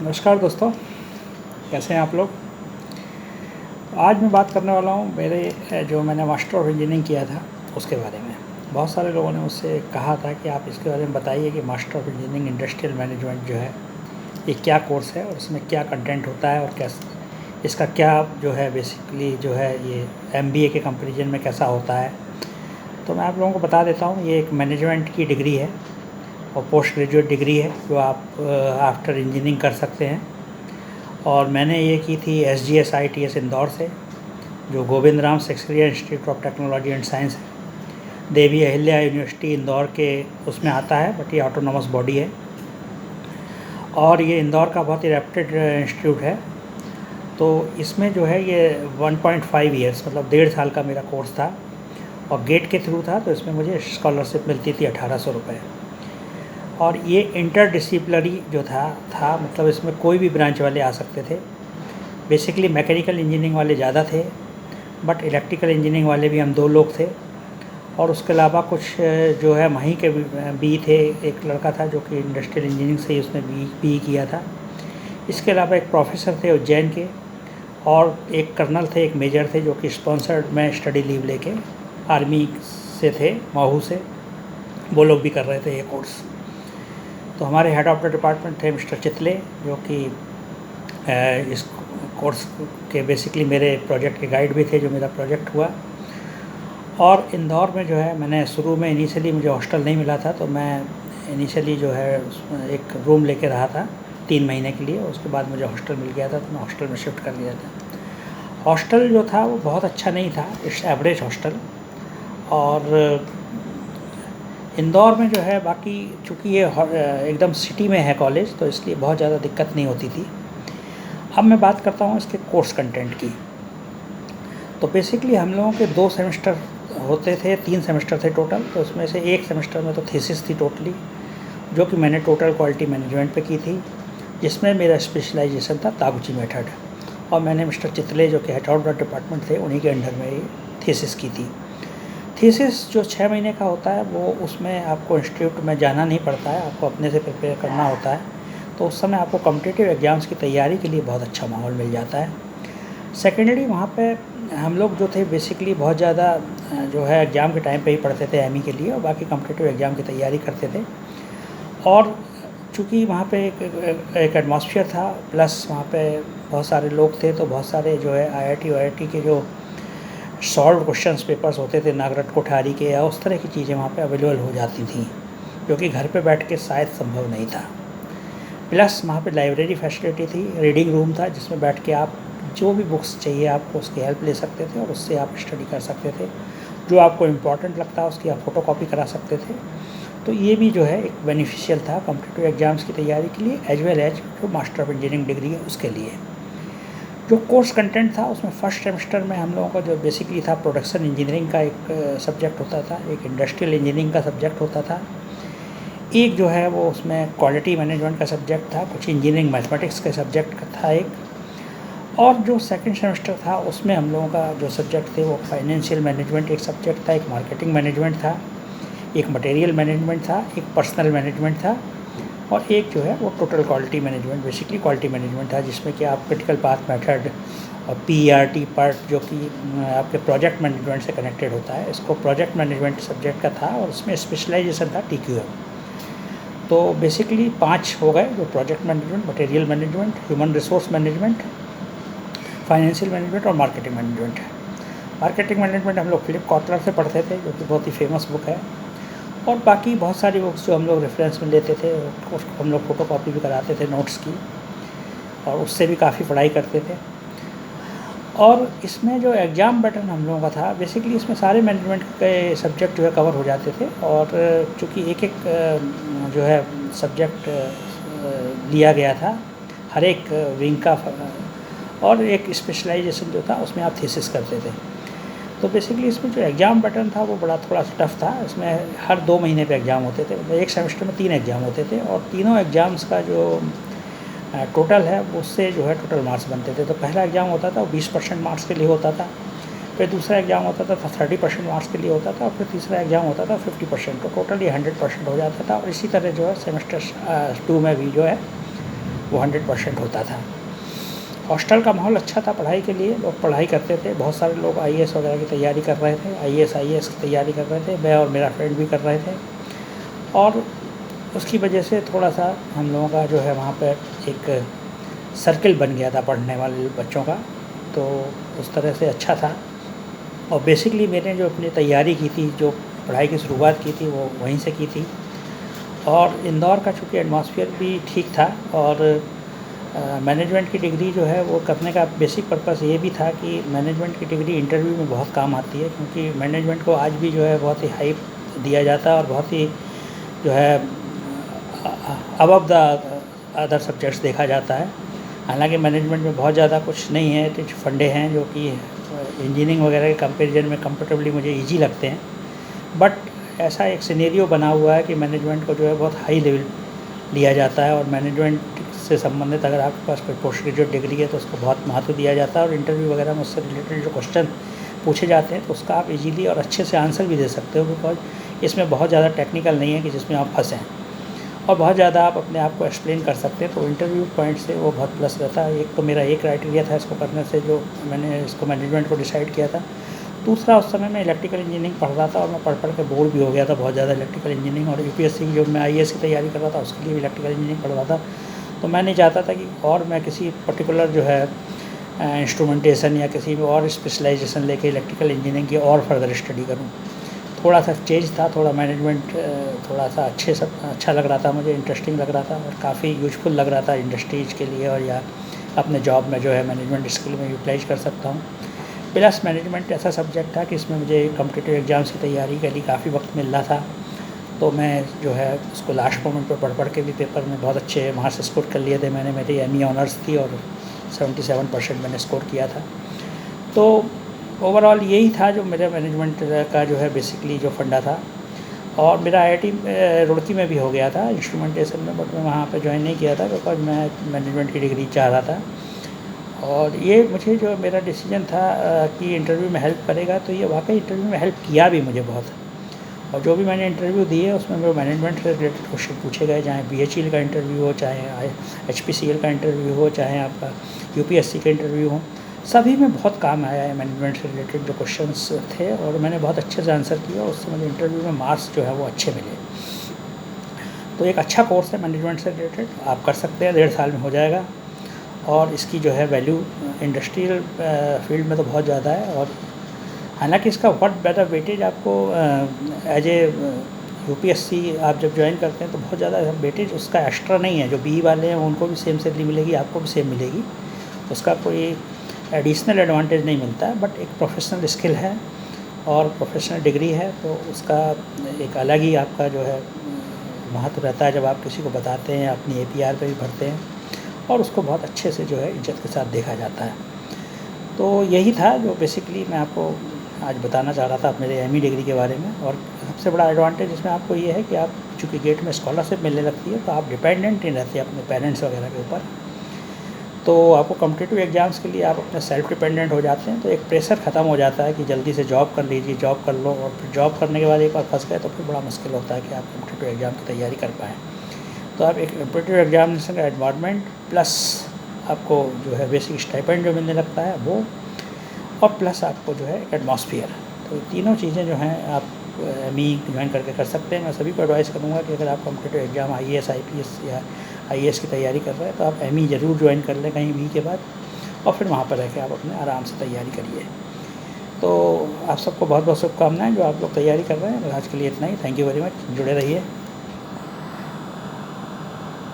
नमस्कार दोस्तों, कैसे हैं आप लोग। आज मैं बात करने वाला हूँ मेरे जो मैंने मास्टर ऑफ इंजीनियरिंग किया था उसके बारे में। बहुत सारे लोगों ने मुझसे कहा था कि आप इसके बारे में बताइए कि master of engineering industrial management जो है ये क्या कोर्स है और इसमें क्या कंटेंट होता है और कैसे इसका क्या जो है बेसिकली जो है ये MBA के कंपैरिजन में कैसा होता है। तो मैं आप लोगों को बता देता हूँ, ये एक मैनेजमेंट की डिग्री है और पोस्ट ग्रेजुएट डिग्री है जो आप आफ्टर इंजीनियरिंग कर सकते हैं। और मैंने ये की थी SGS ITS इंदौर से, जो Govind Ram Seksaria institute of technology and science है, देवी अहिल्या यूनिवर्सिटी इंदौर के उसमें आता है, बट ये ऑटोनॉमस बॉडी है और ये इंदौर का बहुत ही रेप्यूटेड इंस्टीट्यूट है। तो इसमें जो है ये 1.5 ईयर्स मतलब 1.5 साल का मेरा कोर्स था और गेट के थ्रू था, तो इसमें मुझे स्कॉलरशिप मिलती थी 1800 रुपये। और ये इंटरडिसिप्लिनरी जो था मतलब इसमें कोई भी ब्रांच वाले आ सकते थे। बेसिकली मैकेनिकल इंजीनियरिंग वाले ज़्यादा थे, बट इलेक्ट्रिकल इंजीनियरिंग वाले भी हम 2 लोग थे और उसके अलावा कुछ जो है वहीं के बी थे। एक लड़का था जो कि इंडस्ट्रियल इंजीनियरिंग से ही उसने बी किया था। इसके अलावा एक प्रोफेसर थे उज्जैन के और एक कर्नल थे, एक मेजर थे जो कि स्पॉन्सर्ड में स्टडी लीव लेके आर्मी से थे, महू से, वो लोग भी कर रहे थे ये कोर्स। तो हमारे हेड ऑफ द डिपार्टमेंट थे मिस्टर चितले, जो कि इस कोर्स के बेसिकली मेरे प्रोजेक्ट के गाइड भी थे, जो मेरा प्रोजेक्ट हुआ। और इंदौर में जो है मैंने शुरू में इनिशियली मुझे हॉस्टल नहीं मिला था, तो मैं इनिशियली जो है एक रूम लेके रहा था 3 महीने के लिए। उसके बाद मुझे हॉस्टल मिल गया था तो मैं हॉस्टल में शिफ्ट कर लिया था। हॉस्टल जो था वो बहुत अच्छा नहीं था, इट्स एवरेज हॉस्टल। और इंदौर में जो है बाकी चूँकि ये एकदम सिटी में है कॉलेज, तो इसलिए बहुत ज़्यादा दिक्कत नहीं होती थी। अब मैं बात करता हूँ इसके कोर्स कंटेंट की। तो बेसिकली हम लोगों के 2 सेमेस्टर होते थे, 3 सेमेस्टर थे टोटल। तो उसमें से एक सेमेस्टर में तो थीसिस थी टोटली, जो कि मैंने टोटल क्वालिटी मैनेजमेंट पे की थी, जिसमें मेरा स्पेशलाइजेशन था तागुची मेथड। और मैंने मिस्टर चितले जो कि हेड ऑफ द डिपार्टमेंट थे, उन्हीं के अंडर में ये थीसिस की थी। थीसिस जो 6 महीने का होता है वो उसमें आपको इंस्टीट्यूट में जाना नहीं पड़ता है, आपको अपने से प्रिपेयर करना होता है। तो उस समय आपको कॉम्पिटिटिव एग्ज़ाम्स की तैयारी के लिए बहुत अच्छा माहौल मिल जाता है। सेकेंडली वहाँ पे हम लोग जो थे बेसिकली बहुत ज़्यादा जो है एग्ज़ाम के टाइम पे ही पढ़ते थे ME के लिए, और बाकी कॉम्पिटिटिव एग्ज़ाम की तैयारी करते थे। और चूँकि वहाँ पे एक एटमॉस्फेयर था, प्लस वहाँ पे बहुत सारे लोग थे, तो बहुत सारे जो है IIT के जो सॉल्व क्वेश्चंस पेपर्स होते थे नागरट कोठारी के, या उस तरह की चीज़ें वहाँ पे अवेलेबल हो जाती थी, जो कि घर पे बैठ के शायद संभव नहीं था। प्लस वहाँ पे लाइब्रेरी फैसिलिटी थी, रीडिंग रूम था, जिसमें बैठ के आप जो भी बुक्स चाहिए आपको उसकी हेल्प ले सकते थे और उससे आप स्टडी कर सकते थे। जो आपको इम्पॉर्टेंट लगता है उसकी आप फ़ोटो कॉपी करा सकते थे। तो ये भी जो है एक बेनिफिशियल था कॉम्पिटिटिव एग्ज़ाम्स की तैयारी के लिए, एज वेल एज जो मास्टर ऑफ इंजीनियरिंग डिग्री है उसके लिए। जो कोर्स कंटेंट था उसमें फर्स्ट सेमेस्टर में हम लोगों का जो बेसिकली था प्रोडक्शन इंजीनियरिंग का एक सब्जेक्ट होता था, एक इंडस्ट्रियल इंजीनियरिंग का सब्जेक्ट होता था, एक जो है वो उसमें क्वालिटी मैनेजमेंट का सब्जेक्ट था, कुछ इंजीनियरिंग मैथमेटिक्स का सब्जेक्ट था एक। और जो सेकंड सेमेस्टर था उसमें हम लोगों का जो सब्जेक्ट थे वो फाइनेंशियल मैनेजमेंट एक सब्जेक्ट था, एक मार्केटिंग मैनेजमेंट था, एक मटेरियल मैनेजमेंट था, एक पर्सनल मैनेजमेंट था, और एक जो है वो total quality management, basically quality management था, जिसमें कि आप क्रिटिकल पाथ मेथड और PERT पार्ट जो कि आपके प्रोजेक्ट मैनेजमेंट से कनेक्टेड होता है, इसको प्रोजेक्ट मैनेजमेंट सब्जेक्ट का था और उसमें स्पेशलाइजेशन था TQM। तो बेसिकली 5 हो गए, जो project management, material management, human resource management, financial management और मार्केटिंग मैनेजमेंट है। मार्केटिंग मैनेजमेंट हम लोग फिलिप कॉटलर से पढ़ते थे, जो कि बहुत ही फेमस बुक है। और बाकी बहुत सारी बुक्स जो हम लोग रेफरेंस में लेते थे, उसको हम लोग फ़ोटो कॉपी भी कराते थे नोट्स की, और उससे भी काफ़ी पढ़ाई करते थे। और इसमें जो एग्ज़ाम पैटर्न हम लोगों का था, बेसिकली इसमें सारे मैनेजमेंट के सब्जेक्ट जो है कवर हो जाते थे। और चूँकि एक जो है सब्जेक्ट लिया गया था हर एक विंग का, और एक स्पेशलाइजेशन जो था उसमें आप थीसिस करते थे। तो बेसिकली इसमें जो एग्ज़ाम पैटर्न था वो बड़ा थोड़ा सा टफ था। इसमें हर 2 महीने पे एग्ज़ाम होते थे, मतलब एक सेमेस्टर में 3 एग्ज़ाम होते थे, और तीनों एग्ज़ाम्स का जो टोटल है उससे जो है टोटल मार्क्स बनते थे। तो पहला एग्ज़ाम होता था वो 20% मार्क्स के लिए होता था, फिर दूसरा एग्ज़ाम होता था 30% मार्क्स के लिए होता था, और फिर तीसरा एग्ज़ाम होता था 50%। तो टोटल ये 100% हो जाता था। और इसी तरह जो है सेमेस्टर 2 में भी जो है वो 100% होता था। हॉस्टल का माहौल अच्छा था पढ़ाई के लिए, लोग पढ़ाई करते थे, बहुत सारे लोग आईएएस वगैरह की तैयारी कर रहे थे, आईएएस की तैयारी कर रहे थे, मैं और मेरा फ्रेंड भी कर रहे थे। और उसकी वजह से थोड़ा सा हम लोगों का जो है वहाँ पर एक सर्किल बन गया था पढ़ने वाले बच्चों का, तो उस तरह से अच्छा था। और बेसिकली मैंने जो अपनी तैयारी की थी, जो पढ़ाई की शुरुआत की थी, वो वहीं से की थी। और इंदौर का चूँकि एटमॉस्फेयर भी ठीक था, और मैनेजमेंट की डिग्री जो है वो करने का बेसिक पर्पस ये भी था कि मैनेजमेंट की डिग्री इंटरव्यू में बहुत काम आती है, क्योंकि मैनेजमेंट को आज भी जो है बहुत ही हाइप दिया जाता है और बहुत ही जो है अबव द अदर सब्जेक्ट्स देखा जाता है। हालांकि मैनेजमेंट में बहुत ज़्यादा कुछ नहीं है, कुछ फंडे हैं जो कि इंजीनियरिंग वगैरह के कंपेरिजन में कंफर्टेबली मुझे ईजी लगते हैं। बट ऐसा एक सिनेरियो बना हुआ है कि मैनेजमेंट को जो है बहुत हाई लेवल लिया जाता है, और मैनेजमेंट से संबंधित अगर आपके पास कोई पोस्ट ग्रेजुएट डिग्री है तो उसको बहुत महत्व दिया जाता है, और इंटरव्यू वगैरह में उससे रिलेटेड जो क्वेश्चन पूछे जाते हैं तो उसका आप इजीली और अच्छे से आंसर भी दे सकते हो, बिकॉज इसमें बहुत ज़्यादा टेक्निकल नहीं है कि जिसमें आप फंसें, और बहुत ज़्यादा आप अपने आप को एक्सप्लेन कर सकते हैं। तो इंटरव्यू पॉइंट से वो बहुत प्लस रहता है। एक तो मेरा एक क्राइटेरिया था इसको करने से, जो मैंने इसको मैनेजमेंट को डिसाइड किया था। दूसरा, उस समय मैं इलेक्ट्रिकल इंजीनियरिंग पढ़ रहा था और मैं पढ़ के बोर भी हो गया था बहुत ज़्यादा इलेक्ट्रिकल इंजीनियरिंग, और यूपीएससी की जो मैं आईएएस की तैयारी कर रहा था उसके लिए भी इलेक्ट्रिकल इंजीनियरिंग पढ़ रहा था। तो मैं नहीं चाहता था कि और मैं किसी पर्टिकुलर जो है इंस्ट्रूमेंटेशन या किसी में और स्पेशलाइजेशन लेके इलेक्ट्रिकल इंजीनियरिंग की और फर्दर स्टडी करूँ। थोड़ा सा चेंज था, थोड़ा मैनेजमेंट थोड़ा सा अच्छा लग रहा था मुझे, इंटरेस्टिंग लग रहा था और काफ़ी यूजफुल लग रहा था इंडस्ट्रीज़ के लिए, और या अपने जॉब में जो है मैनेजमेंट स्किल में यूटिलाइज कर सकता हूँ। प्लस मैनेजमेंट ऐसा सब्जेक्ट था कि इसमें मुझे कॉम्पिटिटिव एग्ज़ाम्स की तैयारी के लिए काफ़ी वक्त मिल रहा था, तो मैं जो है उसको लास्ट मोमेंट पर पढ़ के भी पेपर में बहुत अच्छे मार्क्स स्कोर कर लिए थे मैंने। मेरी एमई ऑनर्स थी और 77% मैंने स्कोर किया था। तो ओवरऑल यही था जो मेरे मैनेजमेंट का जो है बेसिकली जो फंडा था। और मेरा आईआईटी रुड़की में भी हो गया था इंस्ट्रूमेंटेशन में, बट मैं वहाँ पे ज्वाइन नहीं किया था बिकॉज मैं मैनेजमेंट की डिग्री चाह रहा था। और ये मुझे जो मेरा डिसीजन था कि इंटरव्यू में हेल्प करेगा, तो ये वाकई इंटरव्यू में हेल्प किया भी मुझे बहुत। और जो भी मैंने इंटरव्यू दिए उसमें मेरे मैनेजमेंट से रिलेटेड क्वेश्चन पूछे गए, चाहे बीएचईएल का इंटरव्यू हो, चाहे एचपीसीएल का इंटरव्यू हो, चाहे आपका यूपीएससी का इंटरव्यू हो, सभी में बहुत काम आया है मैनेजमेंट से रिलेटेड जो क्वेश्चंस थे, और मैंने बहुत अच्छे से आंसर किया और उससे मुझे इंटरव्यू में मार्क्स जो है वो अच्छे मिले। तो एक अच्छा कोर्स है मैनेजमेंट से रिलेटेड, आप कर सकते हैं, 1.5 साल में हो जाएगा। और इसकी जो है वैल्यू इंडस्ट्रियल फील्ड में तो बहुत ज़्यादा है। और हालांकि इसका व्हाट बेटर वेटेज आपको एज ए यूपीएससी आप जब ज्वाइन करते हैं तो बहुत ज़्यादा वेटेज उसका एक्स्ट्रा नहीं है। जो बी वाले हैं उनको भी सेम सैलरी मिलेगी, आपको भी सेम मिलेगी, उसका कोई एडिशनल एडवांटेज नहीं मिलता है। बट एक प्रोफेशनल स्किल है और प्रोफेशनल डिग्री है, तो उसका एक अलग ही आपका जो है महत्व रहता है जब आप किसी को बताते हैं, अपनी एपीआर पे भी भरते हैं, और उसको बहुत अच्छे से जो है इज्जत के साथ देखा जाता है। तो यही था जो बेसिकली मैं आपको आज बताना चाह रहा था मेरे एमई डिग्री के बारे में। और सबसे बड़ा एडवांटेज इसमें आपको ये है कि आप चूँकि गेट में स्कॉलरशिप मिलने लगती है तो आप डिपेंडेंट नहीं रहते अपने पेरेंट्स वगैरह के ऊपर। तो आपको कॉम्पिटिटिव एग्ज़ाम्स के लिए आप अपने सेल्फ डिपेंडेंट हो जाते हैं, तो एक प्रेशर ख़त्म हो जाता है कि जल्दी से जॉब कर लीजिए, जॉब कर लो। और फिर जॉब करने के बाद एक बार फंस गए तो फिर बड़ा मुश्किल होता है कि आप कॉम्पिटिटिव एग्ज़ाम की तैयारी कर पाएँ। तो आप एक कॉम्पिटिटिव एग्जामिनेशन का एनवायरनमेंट प्लस आपको जो है बेसिक स्टाइपेंड जो मिलने लगता है वो, और प्लस आपको जो है एटमॉस्फेयर, तो ये तीनों चीज़ें जो हैं आप एमई ज्वाइन करके कर सकते हैं। मैं सभी को एडवाइस करूँगा कि अगर आप कॉम्पिटिटिव एग्ज़ाम आईएएस आईपीएस या आईएएस की तैयारी कर रहे हैं तो आप एमई ज़रूर ज्वाइन कर लें कहीं बी के बाद, और फिर वहाँ पर रह के आप अपने आराम से तैयारी करिए। तो आप सबको बहुत बहुत शुभकामनाएँ जो आप लोग तैयारी कर रहे हैं। आज के लिए इतना ही। थैंक यू वेरी मच, जुड़े रहिए।